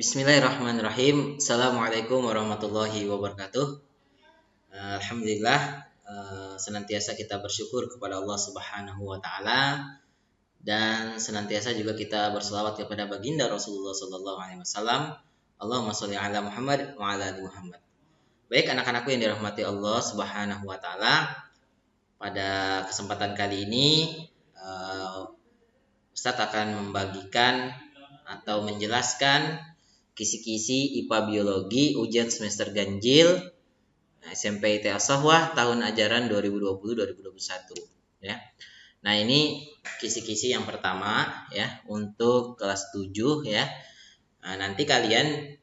Bismillahirrahmanirrahim. Assalamualaikum warahmatullahi wabarakatuh. Alhamdulillah, senantiasa kita bersyukur kepada Allah Subhanahu wa taala dan senantiasa juga kita berselawat kepada baginda Rasulullah sallallahu alaihi wasallam. Allahumma sholli ala Muhammad wa ala ali Muhammad. Baik anak-anakku yang dirahmati Allah Subhanahu wa taala, pada kesempatan kali ini Ustadz akan membagikan atau menjelaskan kisi-kisi IPA Biologi ujian semester ganjil SMP IT As-Sahwah tahun ajaran 2020-2021 ya. Nah, ini kisi-kisi yang pertama ya untuk kelas 7 ya. Nah, nanti kalian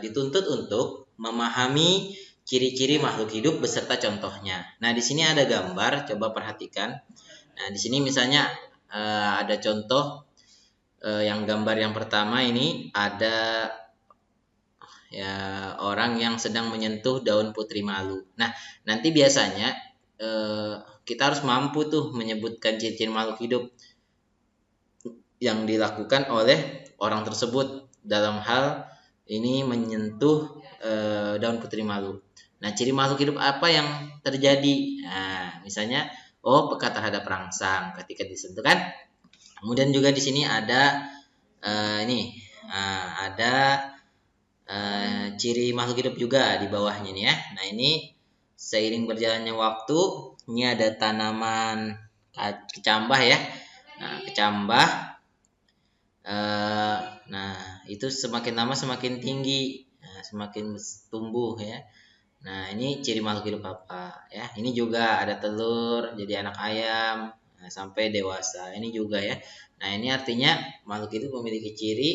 dituntut untuk memahami ciri-ciri makhluk hidup beserta contohnya. Nah, di sini ada gambar, coba perhatikan. Nah, di sini misalnya ada contoh yang gambar yang pertama ini ada ya orang yang sedang menyentuh daun putri malu. Nah, nanti biasanya kita harus mampu tuh menyebutkan ciri-ciri makhluk hidup yang dilakukan oleh orang tersebut dalam hal ini menyentuh daun putri malu. Nah, ciri makhluk hidup apa yang terjadi? Nah, misalnya peka terhadap rangsang ketika disentuh kan. Kemudian juga di sini ada ada ciri makhluk hidup juga di bawahnya nih ya. Nah, ini seiring berjalannya waktu, ini ada tanaman kecambah ya. Nah, kecambah, nah itu semakin lama semakin tinggi, semakin tumbuh ya. Nah, ini ciri makhluk hidup apa ya? Ini juga ada telur jadi anak ayam sampai dewasa. Ini juga ya. Nah, ini artinya makhluk hidup memiliki ciri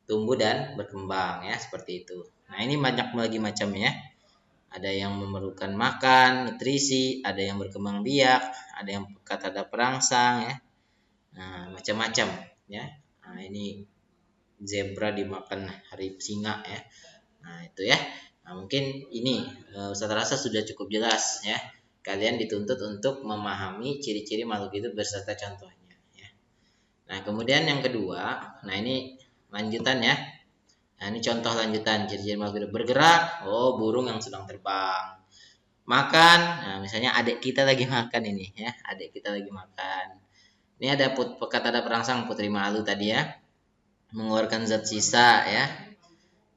tumbuh dan berkembang ya, seperti itu. Nah, ini banyak lagi macamnya. Ada yang memerlukan makan, nutrisi, ada yang berkembang biak, ada yang peka terhadap perangsang ya. Nah, macam-macam ya. Nah, ini zebra dimakan harimau singa ya. Nah, itu ya. Nah, mungkin ini Ustaz rasa sudah cukup jelas ya. Kalian dituntut untuk memahami ciri-ciri makhluk hidup beserta contohnya ya. Nah, kemudian yang kedua, nah ini lanjutan ya. Nah, ini contoh lanjutan ciri-ciri makhluk hidup bergerak. Burung yang sedang terbang. Makan. Nah, misalnya adik kita lagi makan ini ya. Adik kita lagi makan. Ini ada peka terhadap perangsang putri malu tadi ya. Mengeluarkan zat sisa ya.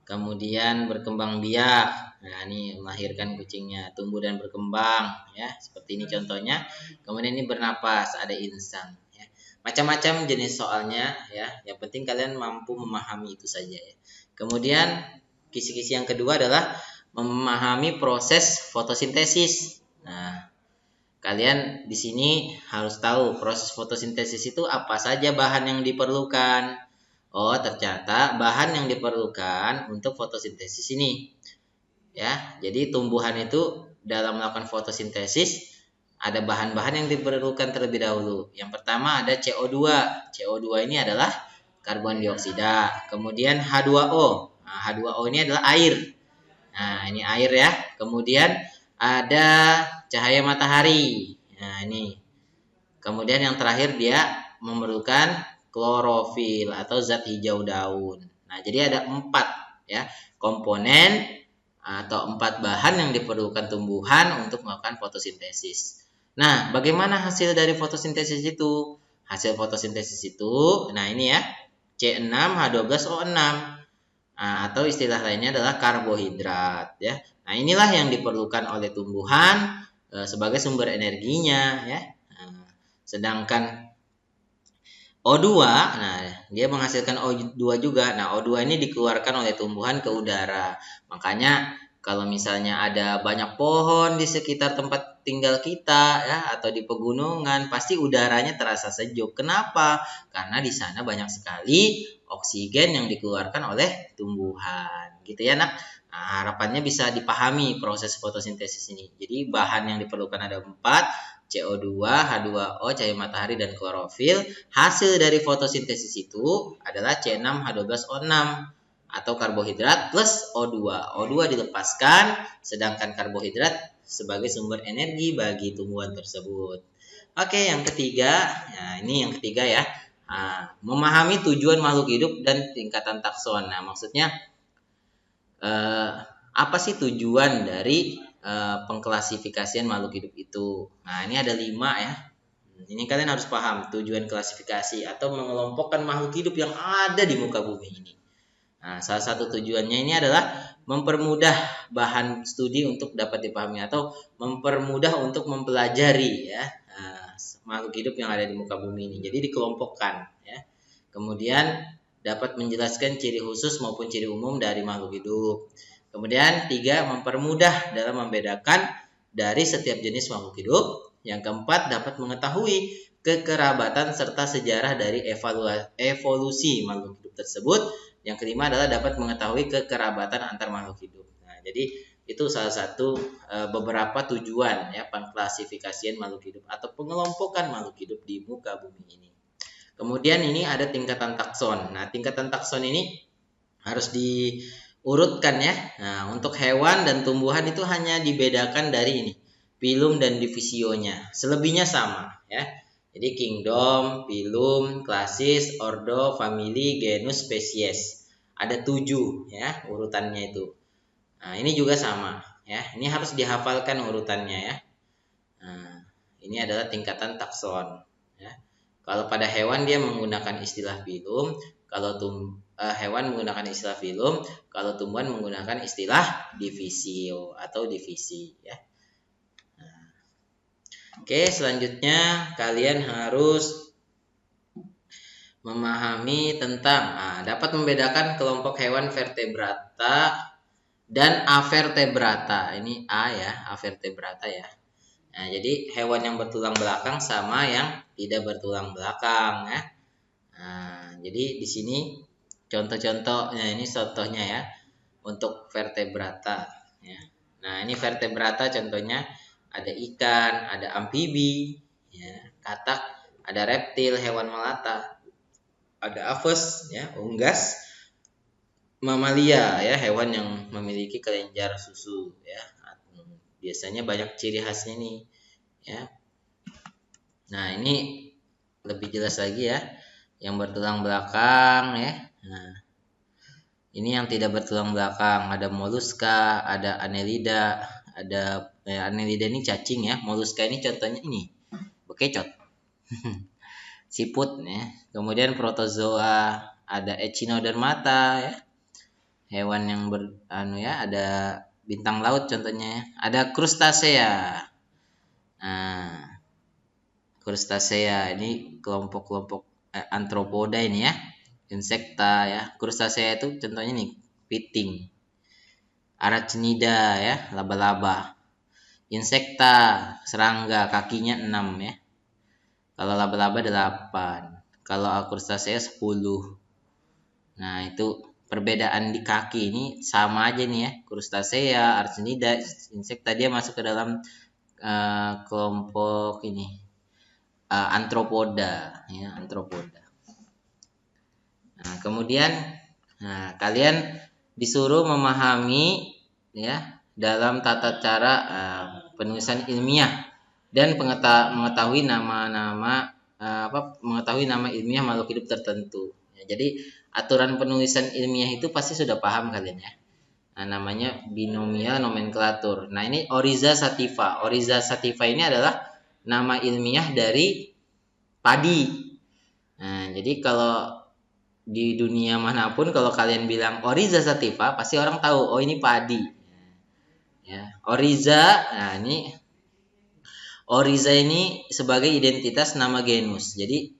Kemudian berkembang biak. Nah, ini melahirkan kucingnya, tumbuh dan berkembang ya. Seperti ini contohnya. Kemudian ini bernapas, ada insang. Macam-macam jenis soalnya ya. Yang penting kalian mampu memahami itu saja ya. Kemudian kisi-kisi yang kedua adalah memahami proses fotosintesis. Nah, kalian di sini harus tahu proses fotosintesis itu apa saja bahan yang diperlukan. Ternyata bahan yang diperlukan untuk fotosintesis ini ya. Jadi tumbuhan itu dalam melakukan fotosintesis ada bahan-bahan yang diperlukan terlebih dahulu. Yang pertama ada CO2. CO2 ini adalah karbon dioksida. Kemudian H2O. Nah, H2O ini adalah air. Nah, ini air ya. Kemudian ada cahaya matahari. Nah, ini. Kemudian yang terakhir dia memerlukan klorofil atau zat hijau daun. Nah, jadi ada 4 ya komponen atau 4 bahan yang diperlukan tumbuhan untuk melakukan fotosintesis. Nah, bagaimana hasil dari fotosintesis itu? Hasil fotosintesis itu, nah ini ya, C6H12O6. Atau istilah lainnya adalah karbohidrat ya. Nah, inilah yang diperlukan oleh tumbuhan sebagai sumber energinya ya. Sedangkan O2, nah dia menghasilkan O2 juga. Nah, O2 ini dikeluarkan oleh tumbuhan ke udara. Makanya kalau misalnya ada banyak pohon di sekitar tempat tinggal kita ya atau di pegunungan, pasti udaranya terasa sejuk. Kenapa? Karena di sana banyak sekali oksigen yang dikeluarkan oleh tumbuhan. Gitu ya, Nak. Nah, harapannya bisa dipahami proses fotosintesis ini. Jadi bahan yang diperlukan ada 4, CO2, H2O, cahaya matahari, dan klorofil. Hasil dari fotosintesis itu adalah C6H12O6 atau karbohidrat plus O2. O2 dilepaskan, sedangkan karbohidrat sebagai sumber energi bagi tumbuhan tersebut. Oke, yang ketiga. Nah, ini yang ketiga ya. Memahami tujuan makhluk hidup dan tingkatan takson. Nah, maksudnya apa sih tujuan dari pengklasifikasian makhluk hidup itu? Nah, ini ada 5 ya. Ini kalian harus paham tujuan klasifikasi atau mengelompokkan makhluk hidup yang ada di muka bumi ini. Nah, salah satu tujuannya ini adalah mempermudah bahan studi untuk dapat dipahami atau mempermudah untuk mempelajari ya makhluk hidup yang ada di muka bumi ini. Jadi dikelompokkan ya. Kemudian dapat menjelaskan ciri khusus maupun ciri umum dari makhluk hidup. Kemudian 3, mempermudah dalam membedakan dari setiap jenis makhluk hidup. Yang keempat, dapat mengetahui kekerabatan serta sejarah dari evolusi makhluk hidup tersebut. Yang kelima adalah dapat mengetahui kekerabatan antar makhluk hidup. Nah, jadi itu salah satu beberapa tujuan ya pengklasifikasian makhluk hidup atau pengelompokan makhluk hidup di muka bumi ini. Kemudian ini ada tingkatan takson. Nah, tingkatan takson ini harus diurutkan ya. Nah, untuk hewan dan tumbuhan itu hanya dibedakan dari ini, filum dan divisionya. Selebihnya sama ya. Jadi kingdom, filum, klasis, ordo, family, genus, spesies. Ada 7 ya urutannya itu. Nah, ini juga sama ya. Ini harus dihafalkan urutannya ya. Nah, ini adalah tingkatan takson ya. Kalau pada hewan dia menggunakan istilah filum, kalau hewan menggunakan istilah filum, kalau tumbuhan menggunakan istilah divisio atau divisi ya. Oke, selanjutnya kalian harus memahami tentang dapat membedakan kelompok hewan vertebrata dan avertebrata. Ini A ya, avertebrata ya. Nah, jadi hewan yang bertulang belakang sama yang tidak bertulang belakang ya. Nah, jadi di sini contoh-contohnya, ini contohnya ya untuk vertebrata ya. Nah, ini vertebrata contohnya ada ikan, ada amfibi, ya, katak, ada reptil, hewan melata, ada aves, ya, unggas, mamalia, ya, hewan yang memiliki kelenjar susu, ya. Biasanya banyak ciri khasnya nih, ya. Nah, ini lebih jelas lagi ya, yang bertulang belakang, ya. Nah, ini yang tidak bertulang belakang, ada moluska, ada annelida, ada annelida ini cacing ya, moluska ini contohnya ini bekecot, siput ya. Kemudian protozoa ada echinodermata ya, hewan yang ada bintang laut contohnya, ada krustasea. Nah, krustasea ini kelompok-kelompok antropoda ini ya, insekta ya. Krustasea itu contohnya nih piting, arachnida ya, laba-laba. Insekta, serangga, kakinya 6 ya. Kalau laba-laba 8. Kalau krustasea 10. Nah, itu perbedaan di kaki ini sama aja nih ya. Krustasea, arachnida, insekta dia masuk ke dalam kelompok ini antropoda ya, antropoda. Nah, kemudian kalian disuruh memahami ya dalam tata cara penulisan ilmiah dan mengetahui nama-nama mengetahui nama ilmiah makhluk hidup tertentu. Ya, jadi aturan penulisan ilmiah itu pasti sudah paham kalian ya. Nah, namanya binomial nomenklatur. Nah, ini Oryza sativa. Oryza sativa ini adalah nama ilmiah dari padi. Nah, jadi kalau di dunia manapun kalau kalian bilang Oryza sativa pasti orang tahu oh ini padi ya. Oryza, nah ini Oryza ini sebagai identitas nama genus, jadi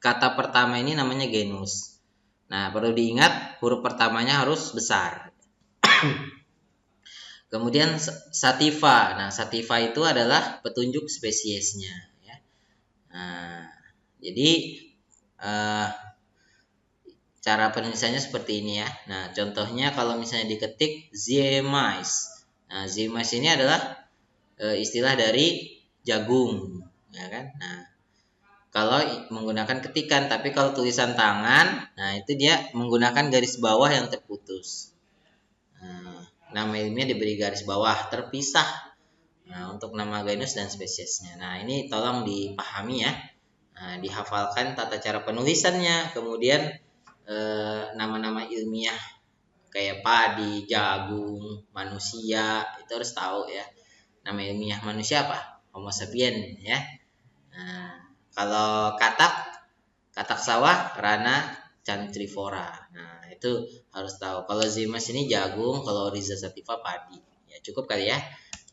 kata pertama ini namanya genus. Nah, perlu diingat huruf pertamanya harus besar. Kemudian sativa, nah sativa itu adalah petunjuk spesiesnya ya. Nah, jadi cara penulisannya seperti ini ya. Nah, contohnya kalau misalnya diketik Ziemais. Nah, Ziemais ini adalah istilah dari jagung, ya kan? Nah, kalau menggunakan ketikan, tapi kalau tulisan tangan, nah itu dia menggunakan garis bawah yang terputus. Nah, nama ilmiah diberi garis bawah terpisah. Nah, untuk nama genus dan spesiesnya. Nah, ini tolong dipahami ya. Nah, dihafalkan tata cara penulisannya, kemudian nama-nama ilmiah kayak padi, jagung, manusia itu harus tahu ya. Nama ilmiah manusia apa? Homo sapien ya. Nah, kalau katak sawah Rana cantrifora. Nah, itu harus tahu. Kalau Zimas ini jagung, kalau Riza Sativa padi. Ya, cukup kali ya.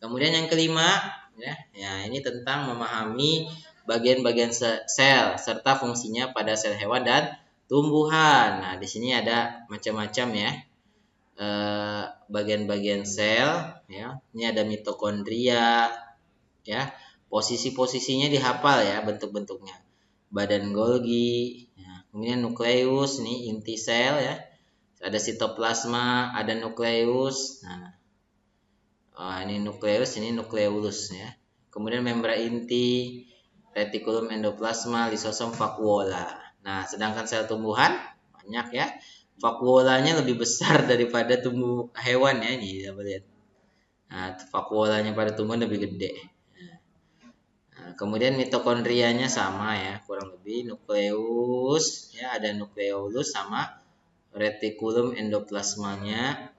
Kemudian yang kelima ya ini tentang memahami bagian-bagian sel serta fungsinya pada sel hewan dan tumbuhan. Nah, di sini ada macam-macam ya. Bagian-bagian sel ya. Ini ada mitokondria ya. Posisi-posisinya dihafal ya, bentuk-bentuknya. Badan Golgi, ya. Kemudian nukleus nih inti sel ya. Ada sitoplasma, ada nukleus. Nah, ini nukleus, ini nukleolus ya. Kemudian membran inti, retikulum endoplasma, lisosom, vakuola. Nah, sedangkan sel tumbuhan banyak ya. Vakuolanya lebih besar daripada tumbuh hewan ya, ini kita lihat. Nah, vakuolanya pada tumbuhan lebih gede. Nah, kemudian mitokondrianya sama ya, kurang lebih nukleus ya, ada nukleolus sama retikulum endoplasmanya.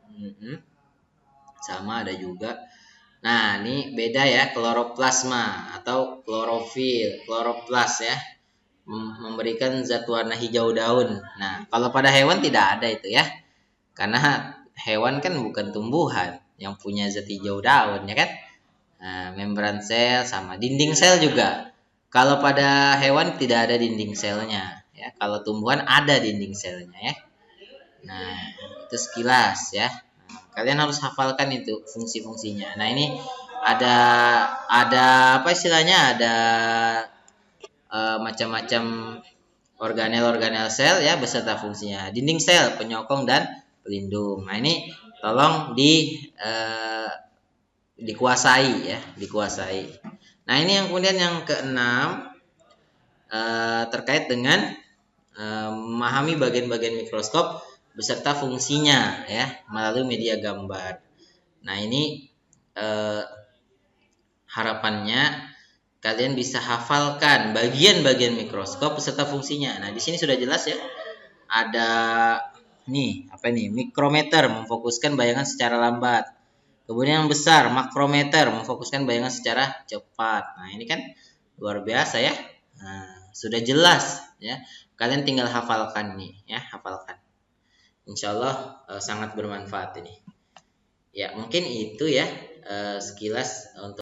Sama ada juga. Nah, ini beda ya, kloroplasma atau klorofil, kloroplas ya. Memberikan zat warna hijau daun. Nah, kalau pada hewan tidak ada itu ya. Karena hewan kan bukan tumbuhan yang punya zat hijau daun ya kan. Nah, membran sel sama dinding sel juga. Kalau pada hewan tidak ada dinding selnya ya. Kalau tumbuhan ada dinding selnya ya. Nah, itu sekilas ya. Nah, kalian harus hafalkan itu fungsi-fungsinya. Nah, ini ada apa istilahnya? Ada macam-macam organel-organel sel ya beserta fungsinya. Dinding sel, penyokong dan pelindung. Nah, ini tolong dikuasai ya, dikuasai. Nah, ini yang kemudian yang keenam terkait dengan memahami bagian-bagian mikroskop beserta fungsinya ya melalui media gambar. Nah, ini harapannya kalian bisa hafalkan bagian-bagian mikroskop beserta fungsinya. Nah, di sini sudah jelas ya. Ada nih, apa nih? Mikrometer memfokuskan bayangan secara lambat. Kemudian yang besar, makrometer memfokuskan bayangan secara cepat. Nah, ini kan luar biasa ya. Nah, sudah jelas ya. Kalian tinggal hafalkan nih ya, hafalkan. Insya Allah sangat bermanfaat ini. Ya, mungkin itu ya sekilas untuk